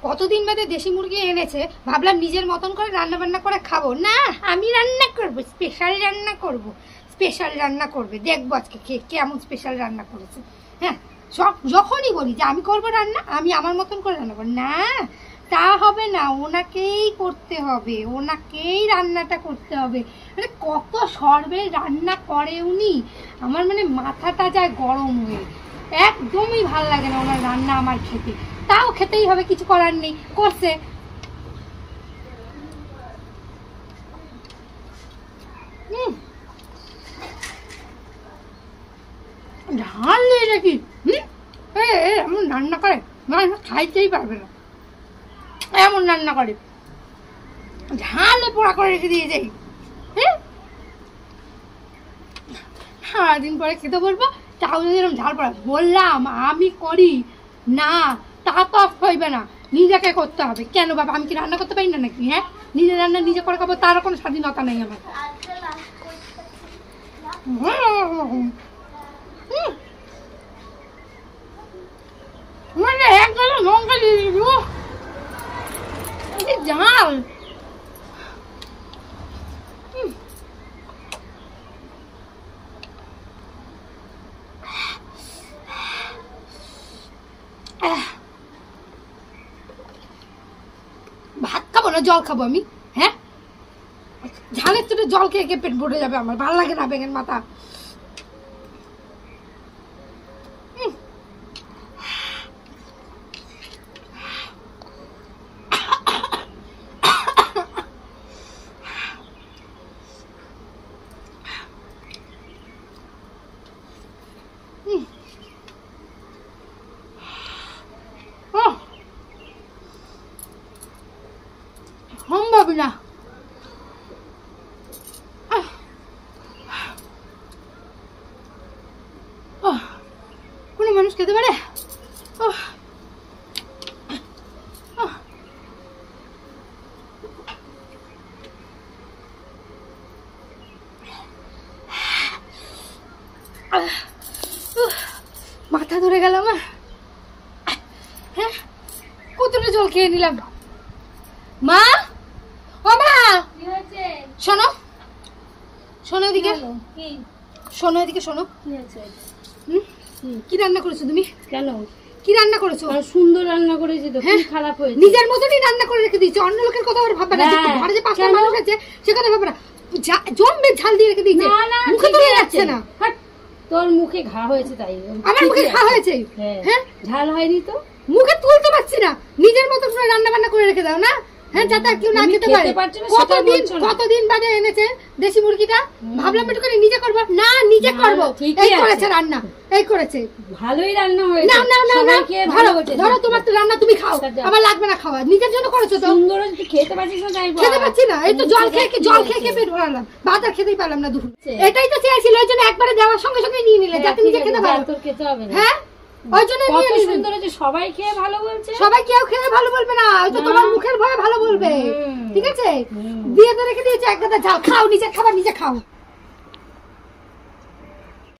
কতদিন বাদে দেশি মুরগি এনেছে, ভাবলাম নিজের মতন করে রান্না বান্না করে খাবো। না, আমি রান্না করবো, স্পেশাল রান্না করবো। স্পেশাল রান্না করবে, দেখবো আজকে কেমন স্পেশাল রান্না করেছে। হ্যাঁ, যখনই বলি যে আমি করবো রান্না, আমি আমার মতন করে রান্না করবো, না তা হবে না, ওনাকেই করতে হবে, ওনাকেই রান্নাটা করতে হবে। মানে কত সর্বের রান্না করে উনি, আমার মানে মাথাটা যায় গরম হয়ে। একদমই ভাল লাগে না ওনার রান্না আমার খেতে, তাও খেতেই হবে, কিছু করার নেই, করছে। ঝাল নেই নাকি? এমন রান্না করে খাইতেই পারবে না, এমন রান্না করে, ঝালে পোড়া করে রেখে দিয়ে যাই। সারাদিন পরে খেতে বলবো, তাও যদি এরকম ঝাল পোড়া। বললাম আমি করি না, তা তো হইবে না, নিজেকে করতে হবে। কেন বাবা, আমি কি রান্না করতে পারি না নাকি? হ্যাঁ, নিজের রান্না নিজে করে খাবো, তারও কোনো স্বাধীনতা নেই আমার। এক গালো লঙ্কা দিয়ে দিবি, ঝাল। ভাত খাবো না, জল খাবো আমি। হ্যাঁ, ঝালের চোটে জল খেয়ে খেয়ে পেট ভরে যাবে আমার, ভালো লাগে না বেগের মাথা। সম্ভব না, কোনো মানুষ খেতে পারে? মাথা ধরে গেল আমার। হ্যাঁ, কতটা জল খেয়ে নিলাম। মা, ও মা, শোনো শোনো এদিকে, শোনো এদিকে, শোনো। কি রান্না করেছো তুমি? কেন, কি রান্না করেছো? সুন্দর রান্না করেছি তো, কি খারাপ হয়েছে? নিজের মতনই রান্না করে রেখে দিয়েছো, অন্য লোকের কথা আবার ভাববে না। ঘরে যে 5টা মানুষ আছে সে কথা ভাববে না, জম্বে ঝাল দিয়ে রেখে দিয়েছে, মুখে তুলে যাচ্ছে না। তোর মুখে ঘা হয়েছে তাই। আমার মুখে ঘা হয়েছে? হ্যাঁ, ঝাল হয়নি তো, মুখে তুলতে পারছি না। নিজের মতো করে রান্না বান্না করে রেখে দাও না, হ্যাঁ, যাতে কেউ না খেতে পারে। কতদিন বাদে এনেছে দেশি মুরগিটা, ভাবলাম একটু করে নিজে করবো। না, নিজে করবো, এই করেছে রান্না, এই করেছে, ভালোই রান্না হয়েছে। না না না, ভালো, ধরো তোমার তো রান্না, তুমি খাও, আমার লাগবে না খাওয়া, নিজের জন্য করেছো তো। সুন্দর খেতে পারছিস না? তাই খেতে পাচ্ছি না, এই তো জল খেয়ে পেট ভরালাম, ভাত আর খেতেই পারলাম না দুপুর। এটাই তো চেয়েছিল, ওই জন্য একবারে দেওয়ার সঙ্গে সঙ্গে নিয়ে নিলে, যাতে নিজে খেতে পারো। তোর খেতে হবে না? হ্যাঁ, ওই জন্য নিয়ে নিলে। সুন্দর হয়েছে, সবাই খেয়ে ভালো বলছে। সবাই কেউ খেয়ে ভালো বলবে না, ওই তো তোমার মুখের ভয়ে ভালো বলবে। ঠিক আছে, দিয়ে তো রেখে দিয়েছে এক গাদা ঝাল। খাও, নিজে খাবার নিজে খাও।